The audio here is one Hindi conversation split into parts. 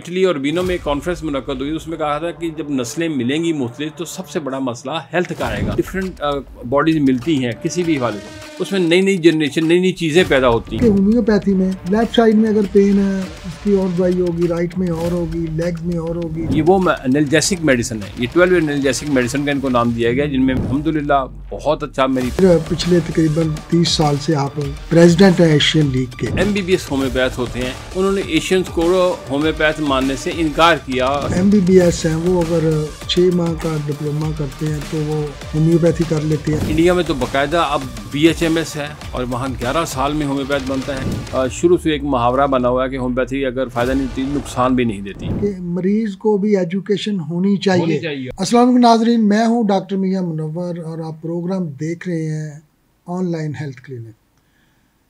इटली और बीनो में एक कॉन्फ्रेंस मुनक्कद हुई, उसमें कहा था कि जब नस्लें मिलेंगी मुख्तलिफ तो सबसे बड़ा मसला हेल्थ का आएगा। डिफरेंट बॉडीज मिलती हैं किसी भी हवाले से, उसमें नई नई जनरेशन नई नई चीज़ें पैदा होती हैं। होम्योपैथी में लेफ्ट साइड में अगर पेन है उसकी और दवाई होगी, राइट में और होगी, लेग्स में और होगी। ये वो एनाल्जेसिक मेडिसिन है, ये 12 एनाल्जेसिक मेडिसिन का इनको नाम दिया गया, जिनमें अल्हम्दुलिल्लाह बहुत अच्छा मेरी पिछले तकरीबन 30 साल से आप प्रेसिडेंट हैं एशियन लीग के। MBBS होम्योपैथ होते हैं, उन्होंने एशियंस को होम्योपैथ मानने से इनकार किया। MBBS हैं वो अगर 6 माह का डिप्लोमा करते हैं तो वो होम्योपैथी कर लेते हैं। इंडिया में तो बाकायदा अब BHMS है और वहाँ 11 साल में होम्योपैथ बनता है। शुरू से एक मुहावरा बना हुआ है कि होम्योपैथी अगर फ़ायदा नहीं देती नुकसान भी नहीं देती, कि मरीज को भी एजुकेशन होनी चाहिए। अस्सलाम वालेकुम नाज़रीन, मैं हूँ डॉक्टर मियां मुनव्वर और आप प्रोग्राम देख रहे हैं ऑनलाइन हेल्थ क्लिनिक।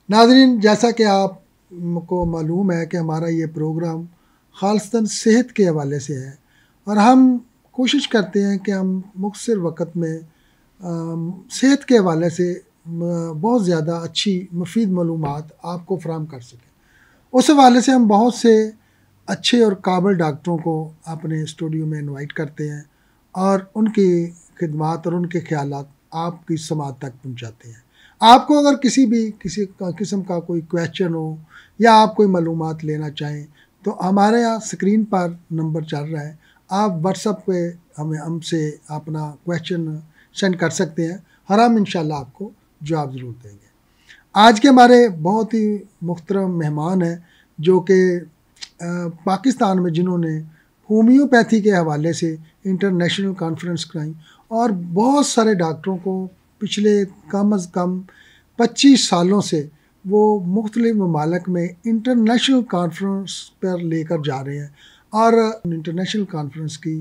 नाज़रीन, जैसा कि आपको मालूम है कि हमारा ये प्रोग्राम खालिस्तन सेहत के हवाले से है और हम कोशिश करते हैं कि हम मुख्तसर वक़्त में सेहत के हवाले से बहुत ज़्यादा अच्छी मुफीद मालूमात आपको फराहम कर सकें। उस हवाले से हम बहुत से अच्छे और काबिल डॉक्टरों को अपने स्टूडियो में इनवाइट करते हैं और उनकी खिदमात और उनके ख़यालात आपकी समात तक पहुंचाते हैं। आपको अगर किसी किस्म का कोई क्वेश्चन हो या आप कोई मालूमात लेना चाहें तो हमारे यहाँ स्क्रीन पर नंबर चल रहा है, आप व्हाट्सएप पे हमसे अपना क्वेश्चन सेंड कर सकते हैं और हम इंशाल्लाह आपको जवाब ज़रूर देंगे। आज के हमारे बहुत ही मुख्तरम मेहमान हैं जो कि पाकिस्तान में जिन्होंने होम्योपैथी के हवाले से इंटरनेशनल कॉन्फ्रेंस कराई और बहुत सारे डॉक्टरों को पिछले कम अज़ कम 25 सालों से वो मुख्तलिफ ममालिक में इंटरनेशनल कॉन्फ्रेंस पर लेकर जा रहे हैं और इंटरनेशनल कॉन्फ्रेंस की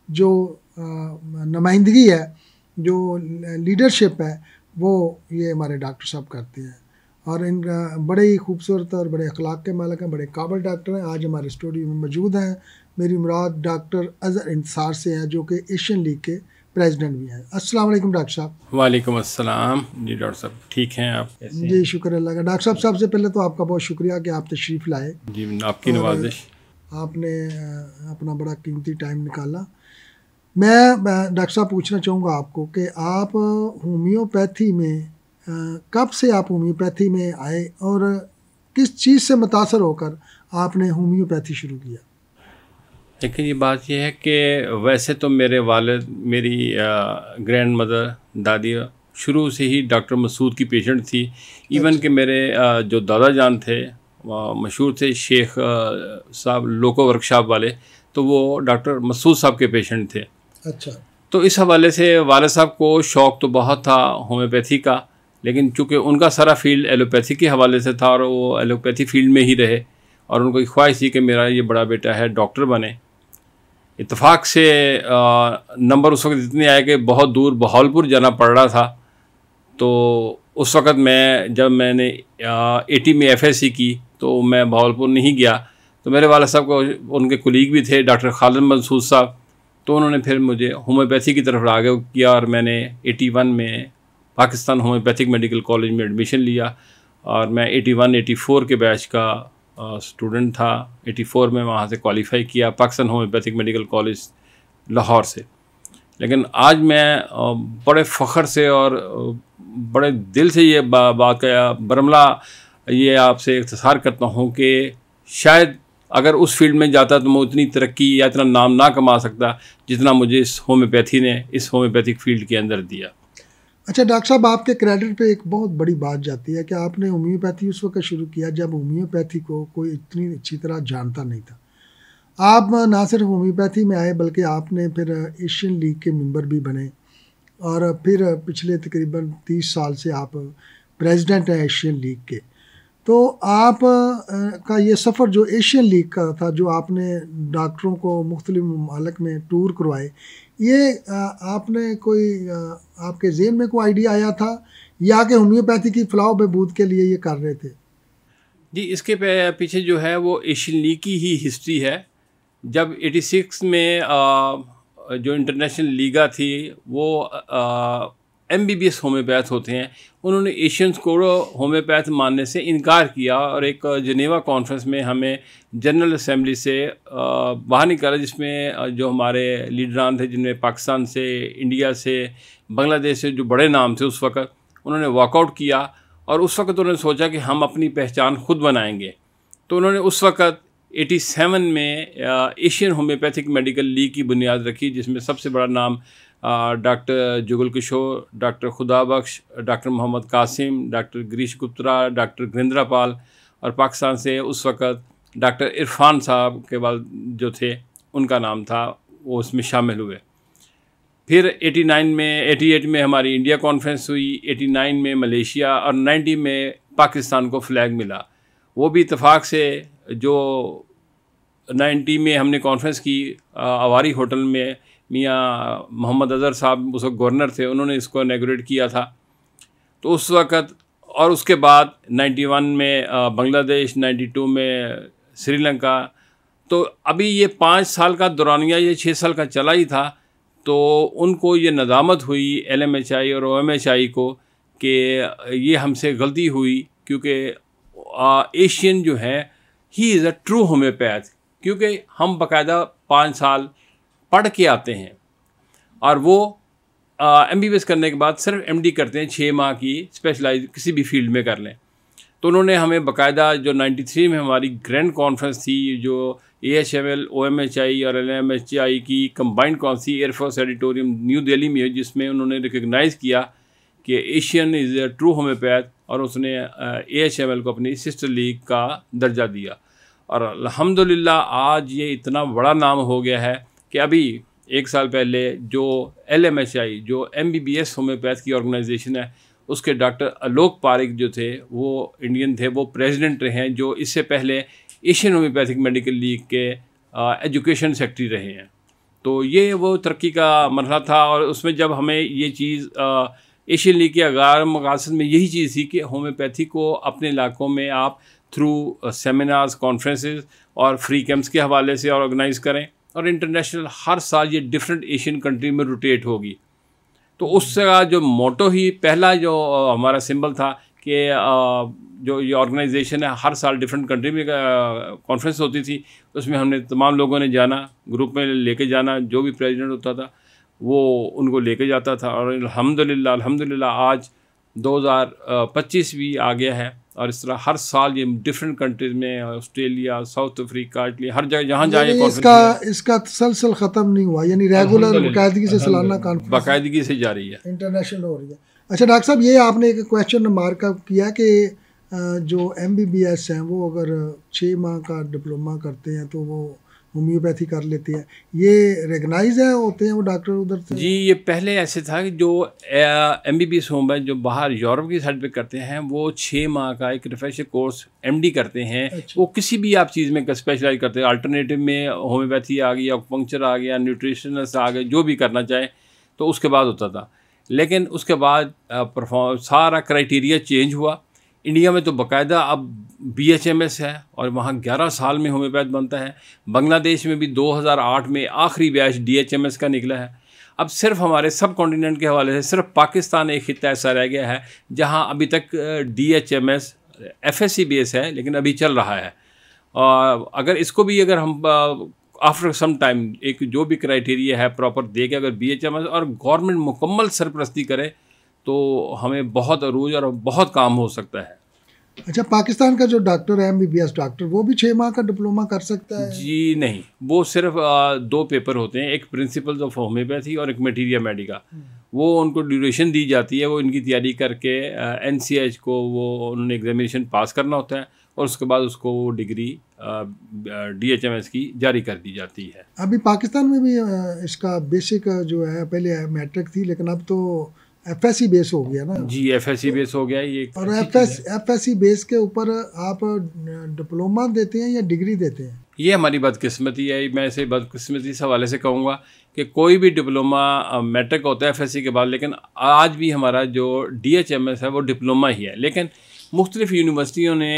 जो नुमाइंदगी है, जो लीडरशिप है, वो ये हमारे डॉक्टर साहब करते हैं और इनका बड़े ही खूबसूरत और बड़े अखलाक के मालिक हैं, बड़े काबिल डॉक्टर हैं। आज हमारे स्टूडियो में मौजूद हैं। मेरी मुराद डॉक्टर अज़हर इंतसार से है जो कि एशियन लीग के प्रेसिडेंट भी हैं। अस्सलाम वालेकुम डॉक्टर साहब। वालेकुम अस्सलाम। जी डॉक्टर साहब, ठीक हैं आप? जी शुक्र अल्लाह का। डॉक्टर साहब, सबसे पहले तो आपका बहुत शुक्रिया कि आप तशरीफ़ लाए। जी, आपकी नवाजिश। आपने अपना बड़ा कीमती टाइम निकाला। मैं डॉक्टर साहब पूछना चाहूँगा आपको कि आप होम्योपैथी में कब से आप होम्योपैथी में आए और किस चीज़ से मुतासर होकर आपने होम्योपैथी शुरू किया? देखिए, ये बात यह है कि वैसे तो मेरे वालिद, मेरी ग्रैंड मदर, दादी शुरू से ही डॉक्टर मसूद की पेशेंट थी। इवन कि मेरे जो दादा जान थे मशहूर थे शेख साहब लोको वर्कशॉप वाले, तो वो डॉक्टर मसूद साहब के पेशेंट थे। अच्छा। तो इस हवाले से वालिद साहब को शौक़ तो बहुत था होम्योपैथी का, लेकिन चूँकि उनका सारा फील्ड एलोपैथी के हवाले से था और वो एलोपैथी फील्ड में ही रहे और उनको ख्वाहिश थी कि मेरा ये बड़ा बेटा है डॉक्टर बने। इत्तेफाक से नंबर उस वक्त इतने आए कि बहुत दूर बहावलपुर जाना पड़ रहा था। तो उस वक़्त जब मैंने 80 में FSC की तो मैं बहावलपुर नहीं गया। तो मेरे वालिद साहब को उनके कुलीग भी थे डॉक्टर खालिद मसूद साहब, तो उन्होंने फिर मुझे होम्योपैथी की तरफ राग़िब किया और मैंने 81 में पाकिस्तान होम्योपैथिक मेडिकल कॉलेज में एडमिशन लिया और मैं 81-84 के बैच का स्टूडेंट था। 84 में वहाँ से क्वालिफ़ाई किया Pakistan homeopathic medical college Lahore से। लेकिन आज मैं बड़े फ़ख्र से और बड़े दिल से ये बात का बरमला ये आपसे इख्तिसार करता हूँ कि शायद अगर उस फील्ड में जाता तो मैं उतनी तरक्की या इतना नाम ना कमा सकता जितना मुझे इस होम्योपैथी ने इस होम्योपैथिक फील्ड के अंदर दिया। अच्छा डॉक्टर साहब, आपके क्रेडिट पे एक बहुत बड़ी बात जाती है कि आपने होम्योपैथी उस वक्त शुरू किया जब होम्योपैथी को कोई इतनी अच्छी तरह जानता नहीं था। आप ना सिर्फ होम्योपैथी में आए बल्कि आपने फिर एशियन लीग के मेंबर भी बने और फिर पिछले तकरीबन 30 साल से आप प्रेसिडेंट हैं एशियन लीग के। तो आप का ये सफ़र जो एशियन लीग का था, जो आपने डॉक्टरों को मुख्तलिफ ममालिक में टूर करवाए, ये आपने कोई आपके ज़हन में कोई आइडिया आया था या कि होम्योपैथी की फलाह बहबूद के लिए ये कर रहे थे? जी, इसके पीछे जो है वो एशियन लीग की ही हिस्ट्री है। जब 86 में जो इंटरनेशनल लीगा थी वो MBBS होम्योपैथ होते हैं, उन्होंने एशियंस को होम्योपैथ मानने से इनकार किया और एक जिनेवा कॉन्फ्रेंस में हमें जनरल असेंबली से बाहर निकाला, जिसमें जो हमारे लीडरान थे, जिनमें पाकिस्तान से, इंडिया से, बांग्लादेश से जो बड़े नाम थे उस वक़्त, उन्होंने वॉकआउट किया और उस वक़्त उन्होंने सोचा कि हम अपनी पहचान खुद बनाएंगे। तो उन्होंने उस वक़्त 87 में एशियन होम्योपैथिक मेडिकल लीग की बुनियाद रखी, जिसमें सबसे बड़ा नाम doctor Jugal Kishore, doctor Khudabakhsh, doctor Mohammad Qasim, doctor Girish Gupta, doctor Girindra Pal, और पाकिस्तान से उस वक़्त डॉक्टर इरफान साहब के बाद जो थे उनका नाम था, वो उसमें शामिल हुए। फिर 88 में हमारी इंडिया कॉन्फ्रेंस हुई, 89 में मलेशिया और 90 में पाकिस्तान को फ्लैग मिला। वो भी इत्तेफाक से जो 90 में हमने कॉन्फ्रेंस की अवारी होटल में, मियाँ मोहम्मद अज़हर साहब उस वक्त गवर्नर थे, उन्होंने इसको इनॉग्रेट किया था। तो उस वक़्त और उसके बाद 91 में बांग्लादेश, 92 में श्रीलंका। तो अभी ये 5 साल का दौरानिया, ये 6 साल का चला ही था। तो उनको ये नदामत हुई LMHI और OMHI को कि ये हमसे गलती हुई, क्योंकि एशियन जो है he is a true homeopath, क्योंकि हम बाकायदा 5 साल पढ़ के आते हैं और वो MBBS करने के बाद सिर्फ MD करते हैं, 6 माह की स्पेशलाइज किसी भी फील्ड में कर लें। तो उन्होंने हमें बाकायदा जो 93 में हमारी ग्रैंड कॉन्फ्रेंस थी, जो AHML, OMHI और LMHI की कंबाइंड कौन सी एयरफोर्स एडिटोरियम न्यू दिल्ली में, जिसमें उन्होंने रिकग्नाइज़ किया कि Asian is a true homeopath, और उसने AHML को अपनी सिस्टर लीग का दर्जा दिया। और अल्हम्दुलिल्लाह आज ये इतना बड़ा नाम हो गया है कि अभी 1 साल पहले जो LMHI, जो MBBS होम्योपैथ की ऑर्गेनाइजेशन है, उसके डॉक्टर आलोक पारिक जो थे, वो इंडियन थे, वो प्रेसिडेंट रहे हैं, जो इससे पहले एशियन होम्योपैथिक मेडिकल लीग के एजुकेशन सेक्रेटरी रहे हैं। तो ये वो तरक्की का मरहला था, और उसमें जब हमें ये चीज़ एशियन लीग के अगार मकासद में यही चीज़ थी कि होम्योपैथी को अपने इलाकों में आप थ्रू सेमिनार्स, कॉन्फ्रेंसेस और फ्री कैंप्स के हवाले से ऑर्गेनाइज़ करें, और इंटरनेशनल हर साल ये डिफरेंट एशियन कंट्री में रोटेट होगी। तो उसका जो मोटो ही पहला जो हमारा सिंबल था कि जो ये ऑर्गेनाइजेशन है, हर साल डिफरेंट कंट्री में कॉन्फ्रेंस होती थी, उसमें हमने तमाम लोगों ने जाना, ग्रुप में लेके जाना, जो भी प्रेसिडेंट होता था वो उनको लेके जाता था। और अल्हम्दुलिल्लाह आज 2025 भी आ गया है, और इस तरह हर साल ये डिफरेंट कंट्रीज़ में, ऑस्ट्रेलिया, साउथ अफ्रीका, इटली, हर जगह जहाँ जहाँ ये इसका तसलसल ख़त्म नहीं हुआ, यानी रेगुलर बाकायदगी से सालाना कॉन्फ्रेंस बाकायदगी से जारी है, इंटरनेशनल हो रही है। अच्छा डॉक्टर साहब, ये आपने एक क्वेश्चन मार्क अप किया कि जो MBBS हैं वो अगर 6 माह का डिप्लोमा करते हैं तो वो होम्योपैथी कर लेते हैं, ये रेगनाइज है होते हैं वो डॉक्टर उधर से? जी, ये पहले ऐसे था कि जो MBBS होम्योपैथ जो बाहर यूरोप की साइड पे करते हैं, वो 6 माह का एक रिफ्रेशर कोर्स MD करते हैं। अच्छा। वो किसी भी आप चीज़ में स्पेशलाइज करते हैं, अल्टरनेटिव में होम्योपैथी आ गई, एक्यूपंक्चर आ गया, न्यूट्रिशनिस्ट आ गए, जो भी करना चाहे तो उसके बाद होता था। लेकिन उसके बाद सारा क्राइटेरिया चेंज हुआ। इंडिया में तो बाकायदा अब BHMS है, और वहाँ 11 साल में होम्योपैथ बनता है। बांग्लादेश में भी 2008 में आखिरी बैच DHMS का निकला है। अब सिर्फ हमारे सब कॉन्टिनेंट के हवाले से सिर्फ पाकिस्तान एक खित्ता ऐसा रह गया है जहाँ अभी तक DHMS FSC बेस है, लेकिन अभी चल रहा है। और अगर इसको भी अगर हम आफ्टर सम टाइम एक जो भी क्राइटेरिया है प्रॉपर दे के अगर BHMS और गवर्नमेंट मुकम्मल सरपरस्ती करे तो हमें बहुत अरूज और बहुत काम हो सकता है। अच्छा, पाकिस्तान का जो डॉक्टर है MBBS डॉक्टर, वो भी 6 माह का डिप्लोमा कर सकता है? जी नहीं, वो सिर्फ 2 पेपर होते हैं, एक प्रिंसिपल्स ऑफ होम्योपैथी और एक मटीरिया मेडिका। वो उनको ड्यूरेशन दी जाती है, वो इनकी तैयारी करके NCH को वो उन्होंने एग्जामिनेशन पास करना होता है, और उसके बाद उसको वो डिग्री DHMS की जारी कर दी जाती है। अभी पाकिस्तान में भी इसका बेसिक जो है, पहले मैट्रिक थी, लेकिन अब तो FSC बेस हो गया ना? जी, FSC बेस हो गया ये। और FSC बेस के ऊपर आप डिप्लोमा देते हैं या डिग्री देते हैं? ये हमारी बदकिस्मती है। मैं इसे बदकिस्मती इस हवाले से कहूँगा कि कोई भी डिप्लोमा मैट्रिक होता है FSC के बाद, लेकिन आज भी हमारा जो DHMS है वो डिप्लोमा ही है। लेकिन मुख्तलिफ़ यूनिवर्सिटियों ने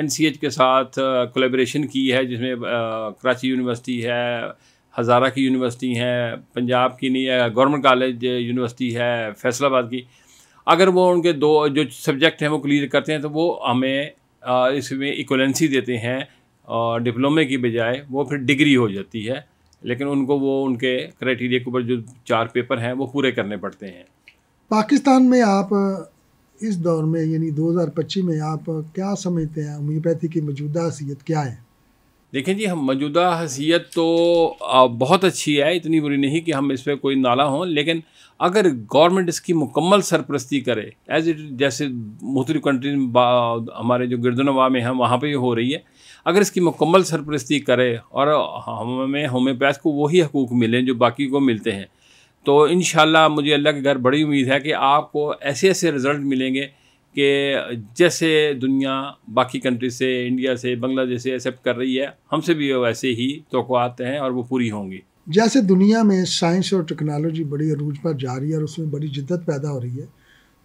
NCH के साथ कोलेब्रेशन की है, जिसमें कराची यूनिवर्सिटी है, हज़ारा की यूनिवर्सिटी है, पंजाब की नहीं है, गवर्नमेंट कॉलेज यूनिवर्सिटी है फैसलाबाद की, अगर वो उनके 2 जो सब्जेक्ट हैं वो क्लियर करते हैं तो वो हमें इसमें इक्वलेंसी देते हैं और डिप्लोमे की बजाय वो फिर डिग्री हो जाती है। लेकिन उनको वो उनके क्राइटेरिया के ऊपर जो 4 पेपर हैं वो पूरे करने पड़ते हैं। पाकिस्तान में आप इस दौर में यानी 2025 में आप क्या समझते हैं, होम्योपैथी की मौजूदा हैसियत क्या है? देखें जी, हम मौजूदा हैसियत तो बहुत अच्छी है, इतनी बुरी नहीं कि हम इस पर कोई नाला हों, लेकिन अगर गवर्नमेंट इसकी मुकम्मल सरपरस्ती करे एज इट जैसे मुख्तलिफ कंट्रीज हमारे जो गिरदनवा में हैं वहाँ पे हो रही है, अगर इसकी मुकम्मल सरपरस्ती करे और हमें होम्योपैथ को वही हकूक़ मिलें जो बाकी को मिलते हैं, तो इंशाल्लाह मुझे अल्लाह के घर बड़ी उम्मीद है कि आपको ऐसे ऐसे रिज़ल्ट मिलेंगे कि जैसे दुनिया बाकी कंट्री से, इंडिया से, बांग्लादेश से एक्सेप्ट कर रही है, हमसे भी वैसे ही तवक्कुआत हैं और वो पूरी होंगी। जैसे दुनिया में साइंस और टेक्नोलॉजी बड़ी अरूज पर जा रही है और उसमें बड़ी जिद्दत पैदा हो रही है,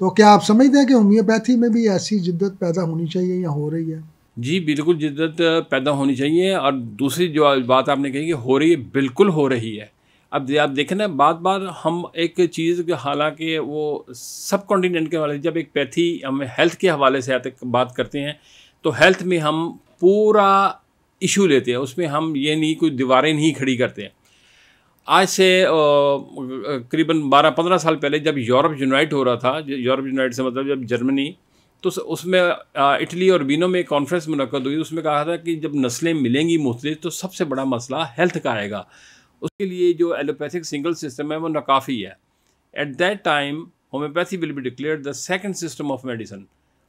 तो क्या आप समझते हैं कि होम्योपैथी में भी ऐसी जिद्दत पैदा होनी चाहिए या हो रही है? जी बिल्कुल, जिद्दत पैदा होनी चाहिए। और दूसरी जो बात आपने कही कि हो रही है, बिल्कुल हो रही है। अब आप देखें ना, बार बार हम एक चीज़ के, हालांकि वो सब कॉन्टिनेंट के हवाले, जब एक पैथी हम हेल्थ के हवाले से बात करते हैं तो हेल्थ में हम पूरा इशू लेते हैं, उसमें हम ये नहीं कोई दीवारें नहीं खड़ी करते हैं। आज से करीबन 12-15 साल पहले जब यूरोप यूनाइट हो रहा था, यूरोप यूनाइट से मतलब जब जर्मनी, तो उसमें इटली और बीनो में कॉन्फ्रेंस मुनक्कद हुई, उसमें कहा था कि जब नस्लें मिलेंगी मुख्तलिफ तो सबसे बड़ा मसला हेल्थ का आएगा, उसके लिए जो एलोपैथिक सिंगल सिस्टम है वो नाकाफ़ी है। At that time homeopathy will be declared the second system of medicine.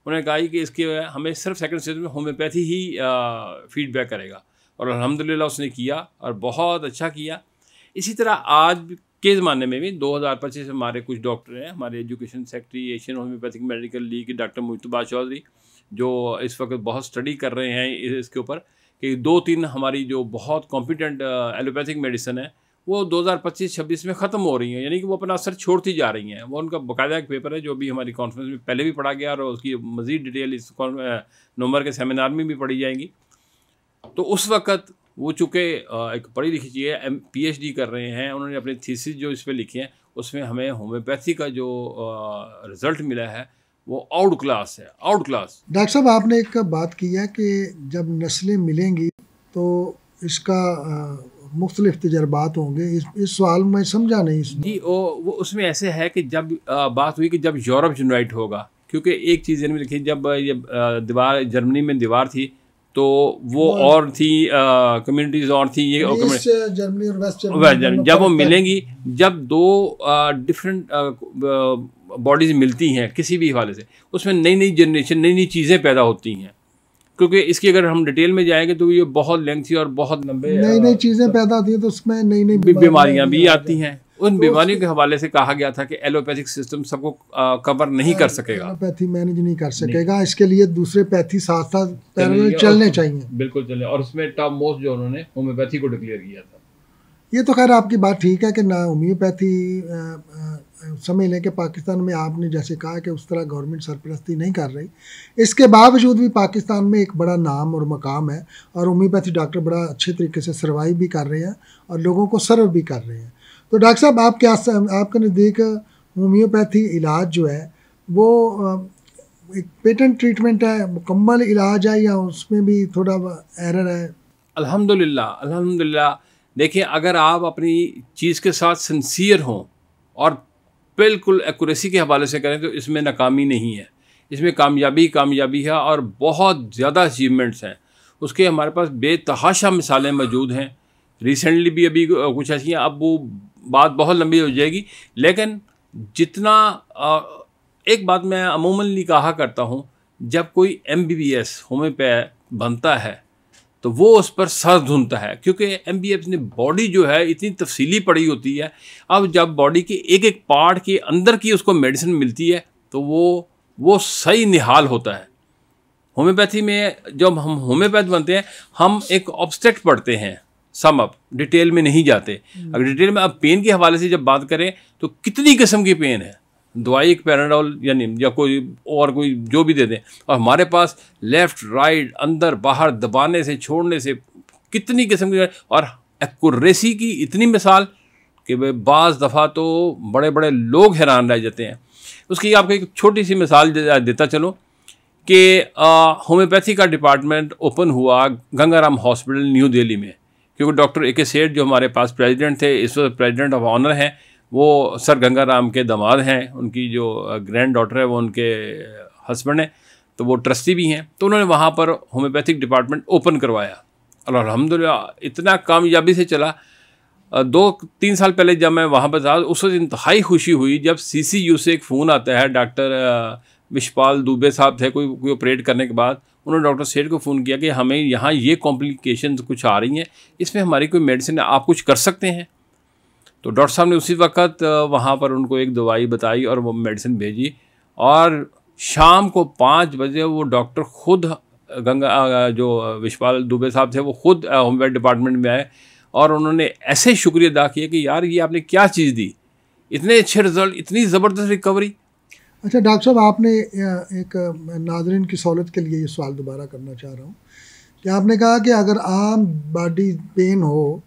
उन्होंने कहा कि इसके हमें सिर्फ सेकंड सिस्टम में होम्योपैथी ही फीडबैक करेगा, और अल्हम्दुलिल्लाह उसने किया और बहुत अच्छा किया। इसी तरह आज के ज़माने में भी 2025 हमारे कुछ डॉक्टर हैं, हमारे education secretary Asian homeopathic medical league के डॉक्टर मुज्तबा चौधरी, जो इस वक्त बहुत स्टडी कर रहे हैं इसके ऊपर कि 2-3 हमारी जो बहुत कॉम्पिटेंट एलोपैथिक मेडिसिन है वो 2025-26 में ख़त्म हो रही हैं, यानी कि वो अपना असर छोड़ती जा रही हैं। वो उनका बाकायदा एक पेपर है जो भी हमारी कॉन्फ्रेंस में पहले भी पढ़ा गया और उसकी मज़ीद डिटेल इस नवंबर के सेमिनार में भी पढ़ी जाएंगी। तो उस वक़्त वो चूँकि एक पढ़ी लिखी चीज़ है, PhD कर रहे हैं, उन्होंने अपने थीसिस जो इस पर लिखे हैं उसमें हमें होम्योपैथी का जो रिज़ल्ट मिला है वो आउट क्लास है, आउट क्लास। डॉक्टर साहब, आपने एक बात की है कि जब नस्लें मिलेंगी तो इसका मुख्तलिफ तजर्बात होंगे। इस सवाल में समझा नहीं जी। वो उसमें ऐसे है कि जब बात हुई कि जब यूरोप यूनाइट होगा, क्योंकि एक चीज़ में लिखी, जब ये दीवार जर्मनी में दीवार थी तो वो और थी, कम्युनिटीज़ और थी, ये जर्मनी और वेस्ट जर्मनी जब वो मिलेंगी, जब 2 डिफरेंट बॉडीज़ मिलती हैं किसी भी हवाले से, उसमें नई नई जनरेशन, नई नई चीज़ें पैदा होती हैं। क्योंकि इसकी अगर हम डिटेल में जाएंगे तो ये बहुत लेंथी और बहुत लंबे, नई नई चीज़ें पैदा होती हैं तो उसमें नई नई बीमारियां भी आती हैं। उन बीमारियों के हवाले से कहा गया था कि एलोपैथिक सिस्टम सबको कवर नहीं कर सकेगा, एलोपैथी मैनेज नहीं कर सकेगा, इसके लिए दूसरे पैथी साथ साथ पैरेलल चलने चाहिए। बिल्कुल चले, और उसमें टॉप मोस्ट जो उन्होंने होम्योपैथी को डिक्लेयर किया था। ये तो खैर आपकी बात ठीक है कि ना होम्योपैथी, समझ लें कि पाकिस्तान में आपने जैसे कहा कि उस तरह गवर्नमेंट सरपरस्ती नहीं कर रही, इसके बावजूद भी पाकिस्तान में एक बड़ा नाम और मकाम है और होम्योपैथी डॉक्टर बड़ा अच्छे तरीके से सर्वाइव भी कर रहे हैं और लोगों को सर्व भी कर रहे हैं। तो डॉक्टर साहब, आप क्या, आपके नज़दीक होम्योपैथी इलाज जो है वो एक पेटेंट ट्रीटमेंट है, मुकम्मल इलाज है, या उसमें भी थोड़ा एरर है? अल्हम्दुलिल्लाह, अल्हम्दुलिल्लाह। देखिए, अगर आप अपनी चीज़ के साथ सिंसियर हों और बिल्कुल एक्यूरेसी के हवाले से करें तो इसमें नाकामी नहीं है, इसमें कामयाबी है और बहुत ज़्यादा अचीवमेंट्स हैं। उसके हमारे पास बेतहाशा मिसालें मौजूद हैं। रिसेंटली भी अभी कुछ ऐसी हैं, अब वो बात बहुत लंबी हो जाएगी, लेकिन जितना एक बात मैं अमूमन कहा करता हूँ, जब कोई MBBS होम्योपैथ बनता है तो वो उस पर सर धुनता है, क्योंकि MBBS ने बॉडी जो है इतनी तफसीली पड़ी होती है। अब जब बॉडी के एक एक पार्ट के अंदर की उसको मेडिसिन मिलती है तो वो सही निहाल होता है। होम्योपैथी में जब हम होम्योपैथ बनते हैं, हम एक ऑब्स्ट्रैक्ट पढ़ते हैं, सम अप, डिटेल में नहीं जाते। अगर डिटेल में अब पेन के हवाले से जब बात करें तो कितनी किस्म की पेन है, दवाई एक पैराडोल या कोई और कोई जो भी दे दें, और हमारे पास लेफ़्ट राइट अंदर बाहर दबाने से छोड़ने से कितनी किस्म की, और एक्यूरेसी की इतनी मिसाल कि वे बाज़ दफ़ा तो बड़े बड़े लोग हैरान रह जाते हैं। उसकी आपको एक छोटी सी मिसाल देता चलो कि होम्योपैथी का डिपार्टमेंट ओपन हुआ गंगाराम हॉस्पिटल न्यू दिल्ली में, क्योंकि डॉक्टर ए के सेठ जो हमारे पास प्रेसिडेंट थे, इस वक्त प्रेसिडेंट ऑफ ऑनर हैं, वो सर गंगाराम के दामाद हैं, उनकी जो ग्रैंड डॉटर है वो उनके हस्बैंड हैं, तो वो ट्रस्टी भी हैं। तो उन्होंने वहाँ पर होम्योपैथिक डिपार्टमेंट ओपन करवाया और अल्हम्दुलिल्लाह इतना कामयाबी से चला। 2-3 साल पहले जब मैं वहाँ पर था, उस वक्त इंतहाई खुशी हुई जब CCU से एक फ़ोन आता है, डॉक्टर विशपाल दुबे साहब थे, कोई ऑपरेट करने के बाद उन्होंने डॉक्टर सेठ को फ़ोन किया कि हमें यहाँ ये कॉम्प्लिकेशंस कुछ आ रही हैं, इसमें हमारी कोई मेडिसिन आप कुछ कर सकते हैं। तो डॉक्टर साहब ने उसी वक्त वहाँ पर उनको एक दवाई बताई और वो मेडिसिन भेजी, और शाम को 5 बजे वो डॉक्टर खुद जो विशपाल दुबे साहब थे वो खुद होम्योपैथ डिपार्टमेंट में आए और उन्होंने ऐसे शुक्रिया अदा किया कि यार ये आपने क्या चीज़ दी, इतने अच्छे रिज़ल्ट, इतनी ज़बरदस्त रिकवरी। अच्छा डॉक्टर साहब, आपने एक नाज़रीन की सहूलत के लिए ये सवाल दोबारा करना चाह रहा हूँ कि आपने कहा कि अगर आम बॉडी पेन हो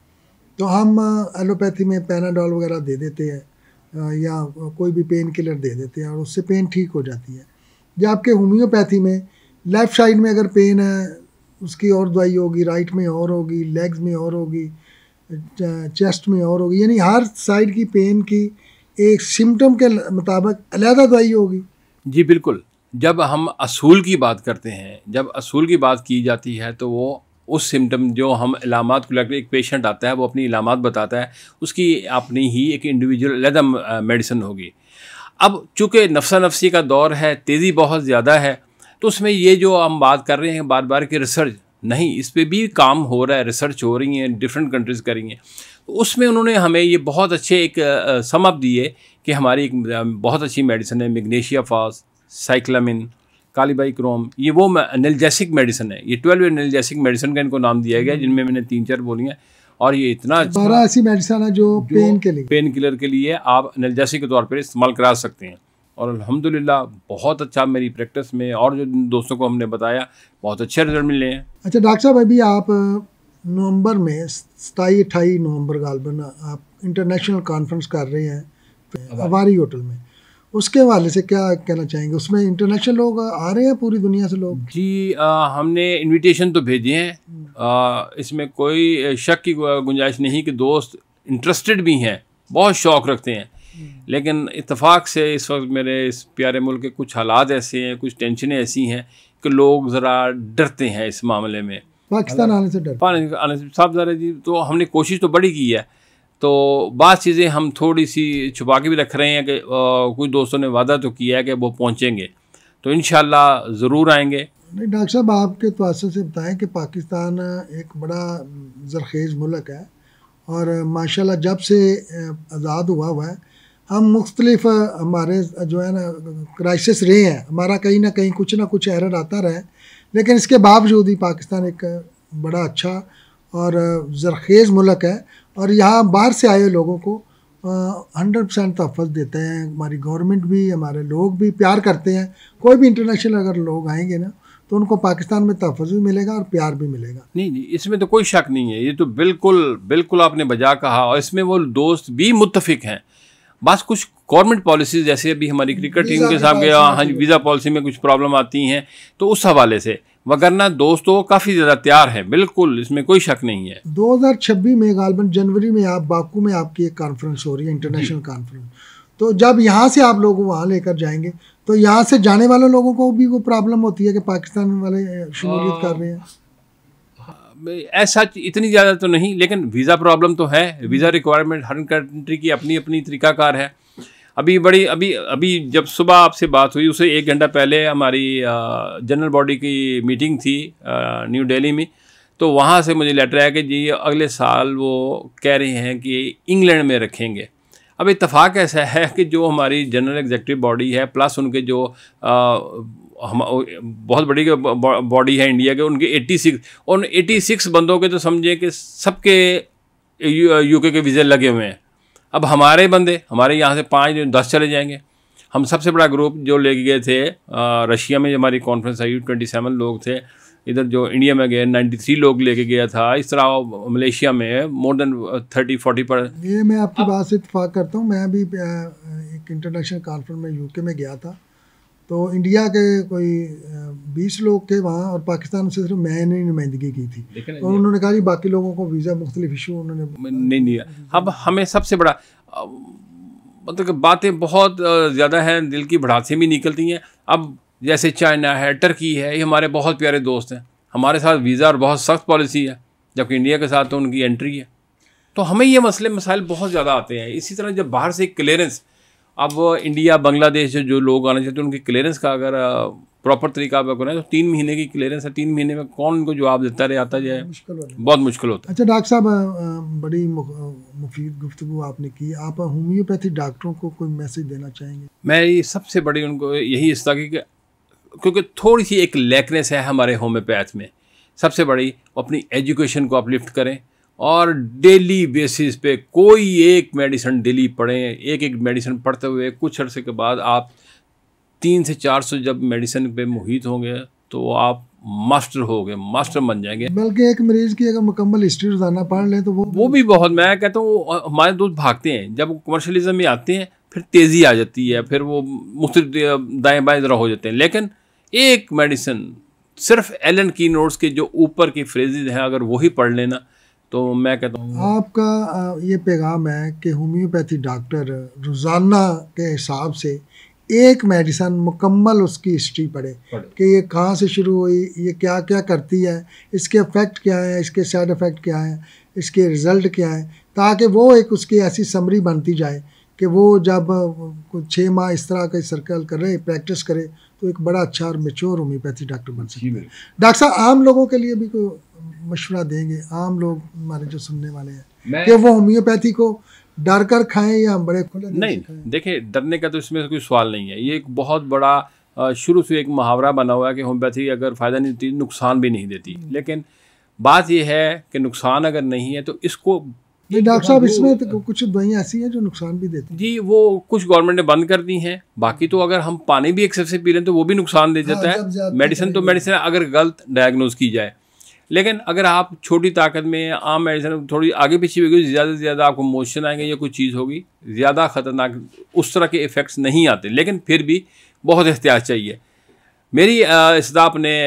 तो हम एलोपैथी में पैनाडोल वगैरह दे देते हैं या कोई भी पेन किलर दे देते हैं और उससे पेन ठीक हो जाती है। जबकि होम्योपैथी में लेफ़्ट साइड में अगर पेन है उसकी और दवाई होगी, राइट में और होगी, लेग्स में और होगी, चेस्ट में और होगी, यानी हर साइड की पेन की एक सिम्टम के मुताबिक अलग दवाई होगी। जी बिल्कुल। जब हम असूल की बात करते हैं, जब असूल की बात की जाती है तो वो उस सिम्टम जो हम इलामात को लेकर, एक पेशेंट आता है वो अपनी इलामात बताता है, उसकी अपनी ही एक इंडिविजुअल अलग मेडिसिन होगी। अब चूँकि नफ्सा नफसी का दौर है, तेज़ी बहुत ज़्यादा है, तो उसमें ये जो हम बात कर रहे हैं बार बार की रिसर्च, नहीं, इस पे भी काम हो रहा है, रिसर्च हो रही है, डिफरेंट कंट्रीज़ कर रही हैं। उसमें उन्होंने हमें ये बहुत अच्छे एक सम अप दिए कि हमारी एक बहुत अच्छी मेडिसिन है मैग्नीशिया फास, साइक्लामिन, कालीबाइक्रोम, ये वो एनाल्जेसिक मेडिसिन है। ये 12 एनाल्जेसिक मेडिसिन का इनको नाम दिया गया, जिनमें मैंने 3-4 बोली हैं, और ये इतना 12 ऐसी मेडिसिन है जो पेन के लिए, पेन किलर के लिए आप एनाल्जेसिक के तौर पर इस्तेमाल करा सकते हैं। और अल्हम्दुलिल्लाह बहुत अच्छा मेरी प्रैक्टिस में और जो दोस्तों को हमने बताया बहुत अच्छे रिजल्ट मिले हैं। अच्छा डॉक्टर साहब, अभी आप नवंबर में 27-28 नवंबर गालबन आप इंटरनेशनल कॉन्फ्रेंस कर रहे हैं अवारी होटल में, उसके हवाले से क्या कहना चाहेंगे? उसमें इंटरनेशनल लोग आ रहे हैं, पूरी दुनिया से लोग? जी हमने इनविटेशन तो भेजे हैं, इसमें कोई शक की गुंजाइश नहीं कि दोस्त इंटरेस्टेड भी हैं, बहुत शौक़ रखते हैं, लेकिन इत्तेफाक से इस वक्त मेरे इस प्यारे मुल्क के कुछ हालात ऐसे हैं, कुछ टेंशनें ऐसी हैं कि लोग ज़रा डरते हैं इस मामले में, पाकिस्तान आने से साहब ज़रा जी। तो हमने कोशिश तो बड़ी की है, तो बात चीज़ें हम थोड़ी सी छुपा के भी रख रहे हैं कि कुछ दोस्तों ने वादा तो किया है कि वो पहुँचेंगे, तो इंशाल्लाह ज़रूर आएंगे। नहीं डॉक्टर साहब, आपके तवज्जो से बताएं कि पाकिस्तान एक बड़ा ज़रखेज़ मुल्क है और माशाल्लाह जब से आज़ाद हुआ है हम मुख्तलिफ हमारे जो है ना क्राइसिस रहे हैं, हमारा कहीं ना कहीं कुछ ना कुछ एरर आता रहा है, लेकिन इसके बावजूद ही पाकिस्तान एक बड़ा अच्छा और ज़रखेज़ मुल्क है और यहाँ बाहर से आए लोगों को 100% तहफ़्फ़ुज़ देते हैं। हमारी गवर्नमेंट भी, हमारे लोग भी प्यार करते हैं। कोई भी इंटरनेशनल अगर लोग आएंगे ना तो उनको पाकिस्तान में तहफ़्फ़ुज़ भी मिलेगा और प्यार भी मिलेगा। नहीं जी, इसमें तो कोई शक नहीं है, ये तो बिल्कुल आपने बजा कहा, और इसमें वो दोस्त भी मुत्तफ़िक हैं। बस कुछ गवर्नमेंट पॉलिसीज़, जैसे अभी हमारी क्रिकेट टीम के साथ गया, हाँ वीज़ा पॉलिसी में कुछ प्रॉब्लम आती हैं, तो उस हवाले से, वगरना दोस्तों काफ़ी ज़्यादा तैयार हैं, बिल्कुल इसमें कोई शक नहीं है। 2026 में गालबन जनवरी में आप बाकू में आपकी एक कॉन्फ्रेंस हो रही है, इंटरनेशनल कॉन्फ्रेंस, तो जब यहाँ से आप लोग वहाँ लेकर जाएंगे तो यहाँ से जाने वाले लोगों को भी वो प्रॉब्लम होती है कि पाकिस्तान वाले शमूलियत कर रहे हैं? ऐसा इतनी ज़्यादा तो नहीं, लेकिन वीज़ा प्रॉब्लम तो है। वीज़ा रिक्वायरमेंट हर कंट्री की अपनी अपनी तरीक़ाकार है। अभी जब सुबह आपसे बात हुई उससे 1 घंटा पहले हमारी जनरल बॉडी की मीटिंग थी न्यू दिल्ली में, तो वहाँ से मुझे लेटर आया कि जी अगले साल वो कह रहे हैं कि इंग्लैंड में रखेंगे। अब इत्तेफाक ऐसा है कि जो हमारी जनरल एग्जीक्यूटिव बॉडी है प्लस उनके जो हम बहुत बड़ी बॉडी है इंडिया के, उनके 86 बंदों के तो समझे कि सबके यूके के वीज़े लगे हुए हैं। अब हमारे बंदे, हमारे यहाँ से 5-10 चले जाएंगे। हम सबसे बड़ा ग्रुप जो ले गए थे रशिया में, हमारी कॉन्फ्रेंस आई 27 लोग थे, इधर जो इंडिया में गए 93 लोग लेके गया था, इस तरह मलेशिया में मोर देन 30-40 पर। ये मैं आपकी बात से इत्तेफाक करता हूँ। मैं भी एक इंटरनेशनल कॉन्फ्रेंस में यूके में गया था, तो इंडिया के कोई 20 लोग थे वहाँ और पाकिस्तान से सिर्फ मैंने नुमाइंदगी की थी। और उन्होंने कहा कि बाकी लोगों को वीज़ा मुख्तलिफ इशू उन्होंने नहीं दिया। अब हमें सबसे बड़ा मतलब कि बातें बहुत ज़्यादा हैं, दिल की भड़ासें भी निकलती हैं। अब जैसे चाइना है, टर्की है, ये हमारे बहुत प्यारे दोस्त हैं, हमारे साथ वीज़ा और बहुत सख्त पॉलिसी है, जबकि इंडिया के साथ तो उनकी एंट्री है। तो हमें ये मसले मसाइल बहुत ज़्यादा आते हैं। इसी तरह जब बाहर से क्लियरेंस, अब इंडिया बांग्लादेश से जो लोग आना चाहते हैं उनकी क्लियरेंस का अगर प्रॉपर तरीका आप करें तो 3 महीने की क्लियरेंस है। 3 महीने में कौन उनको जवाब देता रहे आता जाए, बहुत मुश्किल होता है। अच्छा डॉक्टर साहब, बड़ी मुफीद गुफ्तगू आपने की। आप होम्योपैथी डॉक्टरों को कोई मैसेज देना चाहेंगे? मैं ये सबसे बड़ी उनको यही इस तरह की, क्योंकि थोड़ी सी एक लैकनेस है हमारे होम्योपैथ में, सबसे बड़ी अपनी एजुकेशन को अपलिफ्ट करें और डेली बेसिस पे कोई एक मेडिसिन डेली पढ़ें। एक मेडिसिन पढ़ते हुए कुछ अरसे के बाद आप 300 से 400 जब मेडिसिन पे मुहित होंगे तो आप मास्टर हो गए, मास्टर बन जाएंगे। बल्कि एक मरीज की अगर मुकम्मल हिस्ट्री रोजाना पढ़ लें तो वो भी बहुत, मैं कहता हूँ हमारे दोस्त भागते हैं जब कमर्शलिज्म में आते हैं, फिर तेज़ी आ जाती है, फिर वो मुख्तलिफ दाएँ बाएँ ज़रा हो जाते हैं। लेकिन एक मेडिसिन सिर्फ एलन की नोट्स के जो ऊपर की फ्रेजेज हैं अगर वही पढ़ लेना तो मैं कहता हूँ। आपका ये पैगाम है कि होम्योपैथी डॉक्टर रोज़ाना के हिसाब से एक मेडिसिन मुकम्मल उसकी हिस्ट्री पढ़े कि ये कहाँ से शुरू हुई, ये क्या क्या करती है, इसके इफ़ेक्ट क्या है, इसके साइड इफ़ेक्ट क्या है, इसके रिज़ल्ट क्या है, ताकि वो एक उसकी ऐसी समरी बनती जाए कि वो जब कुछ 6 माह इस तरह का सर्कल करे, प्रैक्टिस करे, तो एक बड़ा अच्छा और मेच्योर होम्योपैथी डॉक्टर बन सकते हैं। डॉक्टर साहब, आम लोगों के लिए भी कोई मशवरा देंगे? आम लोग हमारे जो सुनने वाले हैं कि वो होम्योपैथी को डर कर खाएं या बड़े खुले दिल से खाएं? देखिए, डरने का तो इसमें कोई सवाल नहीं है। ये एक बहुत बड़ा शुरू से एक मुहावरा बना हुआ है कि होम्योपैथी अगर फ़ायदा नहीं देती नुकसान भी नहीं देती। लेकिन बात यह है कि नुकसान अगर नहीं है तो इसको डॉक्टर साहब, इसमें तो कुछ दवाइयाँ ऐसी हैं जो नुकसान भी देती हैं। जी, वो कुछ गवर्नमेंट ने बंद कर दी हैं। बाकी तो अगर हम पानी भी एक्सेस से पी रहे हैं तो वो भी नुकसान दे देता है। मेडिसिन तो मेडिसिन अगर गलत डायग्नोज की जाए, लेकिन अगर आप छोटी ताकत में आम मेडिसिन थोड़ी आगे पीछे होगी, ज़्यादा से ज़्यादा आपको मोशन आएंगे या कोई चीज़ होगी, ज़्यादा ख़तरनाक उस तरह के इफ़ेक्ट्स नहीं आते। लेकिन फिर भी बहुत एहतियात चाहिए। मेरी इस्तेदा अपने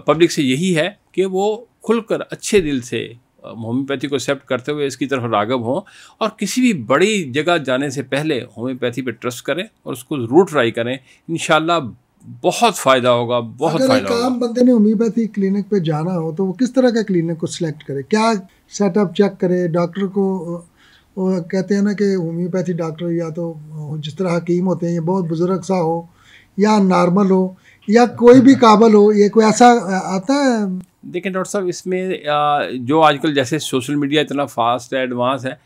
पब्लिक से यही है कि वो खुलकर अच्छे दिल से होम्योपैथी को एक्सेप्ट करते हुए इसकी तरफ राग़ब हों और किसी भी बड़ी जगह जाने से पहले होम्योपैथी पे ट्रस्ट करें और उसको ज़रूर ट्राई करें। इंशाल्लाह बहुत फ़ायदा होगा, बहुत फ़ायदा होगा। अगर आम बंदे ने होम्योपैथी क्लिनिक पे जाना हो तो वो किस तरह का क्लिनिक को सिलेक्ट करे? क्या सेटअप चेक करे? डॉक्टर को वो कहते हैं ना कि होम्योपैथी डॉक्टर या तो जिस तरह हकीम होते हैं ये बहुत बुजुर्ग सा हो या नॉर्मल हो या कोई भी काबल हो, ये कोई ऐसा आता है? देखिए डॉक्टर साहब, इसमें जो आजकल जैसे सोशल मीडिया इतना फास्ट है, एडवांस है,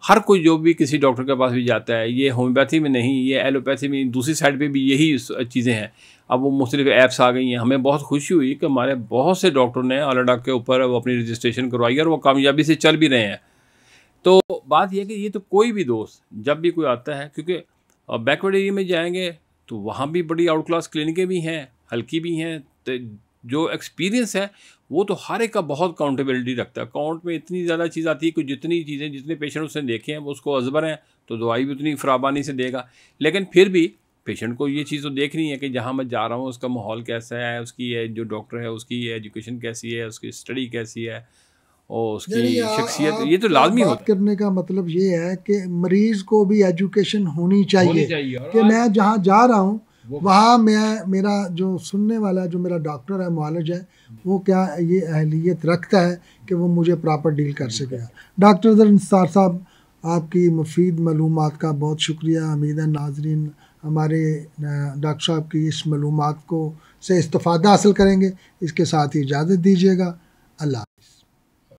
हर कोई जो भी किसी डॉक्टर के पास भी जाता है, ये होम्योपैथी में नहीं, ये एलोपैथी में, दूसरी साइड पे भी यही चीज़ें हैं। अब वो मुख्तलिफ ऐप्स आ गई हैं। हमें बहुत खुशी हुई कि हमारे बहुत से डॉक्टरों ने अलाडॉक के ऊपर वो अपनी रजिस्ट्रेशन करवाई और वो कामयाबी से चल भी रहे हैं। तो बात यह कि ये तो कोई भी दोस्त जब भी कोई आता है, क्योंकि बैकवर्ड एरिया में जाएंगे तो वहाँ भी बड़ी आउट क्लास क्लिनिकें भी हैं, हल्की भी हैं। तो जो एक्सपीरियंस है वो तो हर एक का बहुत काउंटेबिलिटी रखता है। अकाउंट में इतनी ज़्यादा चीज़ आती है कि जितनी चीज़ें जितने पेशेंट उसने देखे हैं वो उसको अजबर हैं, तो दवाई भी उतनी फराबानी से देगा। लेकिन फिर भी पेशेंट को ये चीज़ तो देखनी है कि जहाँ मैं जा रहा हूँ उसका माहौल कैसा है, उसकी जो डॉक्टर है उसकी एजुकेशन कैसी है, उसकी स्टडी कैसी है और उसकी शख्सियत, ये तो लाजमी होता है। करने का मतलब ये है कि मरीज़ को भी एजुकेशन होनी चाहिए कि मैं जहाँ जा रहा हूँ वहाँ मेरा जो सुनने वाला जो मेरा डॉक्टर है, मुआलिज है, वो क्या ये अहलियत रखता है कि वो मुझे प्रॉपर डील कर सकेगा। डॉक्टर अज़हर निसार साहब, आपकी मुफीद मालूमात का बहुत शुक्रिया। उम्मीद है नाज़रीन हमारे डॉक्टर साहब की इस मालूमात को से इस्तिफ़ादा हासिल करेंगे। इसके साथ ही इजाज़त दीजिएगा। अल्लाह हाफ़िज़।